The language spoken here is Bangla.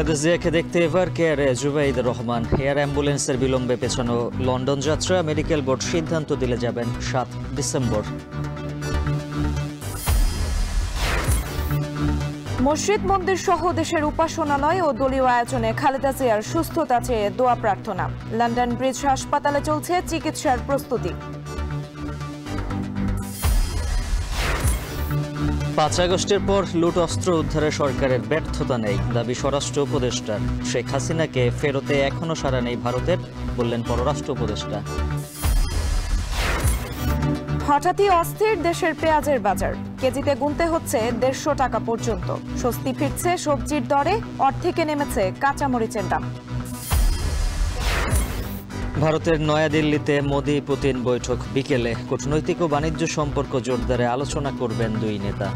খালেদা জিয়াকে দেখতে এভার কেয়ারে জুবাইদুর রহমান। এয়ার অ্যাম্বুলেন্সের বিলম্বে পেছানো লন্ডন যাত্রা। মেডিকেল বোর্ড সিদ্ধান্ত দিলে যাবেন ৭ ডিসেম্বর। মসজিদ মন্দির সহ দেশের উপাসনালয় ও দলীয় আয়োজনে খালেদা জিয়ার সুস্থতা চেয়ে দোয়া প্রার্থনা। লন্ডন ব্রিজ হাসপাতালে চলছে চিকিৎসার প্রস্তুতি। ৫ আগস্টের পর লুট অস্ত্র উদ্ধারে সরকারের ব্যর্থতা নেই, দাবি স্বরাষ্ট্র উপদেষ্টার। শেখ হাসিনাকে ফেরতে এখনো সাড়া নেই ভারতের, বললেন পররাষ্ট্র উপদেষ্টা। হঠাৎই অস্থির দেশের পেঁয়াজের বাজার, কেজিতে গুনতে হচ্ছে ১৫০ টাকা পর্যন্ত। স্বস্তি ফিরছে সবজির দরে, অর্ধেকে নেমেছে কাঁচামরিচের দাম। ভারতের নয়াদিল্লিতে মোদি পুতিন বৈঠক বিকেলে। কূটনৈতিক ও বাণিজ্য সম্পর্ক জোরদারে আলোচনা করবেন দুই নেতা।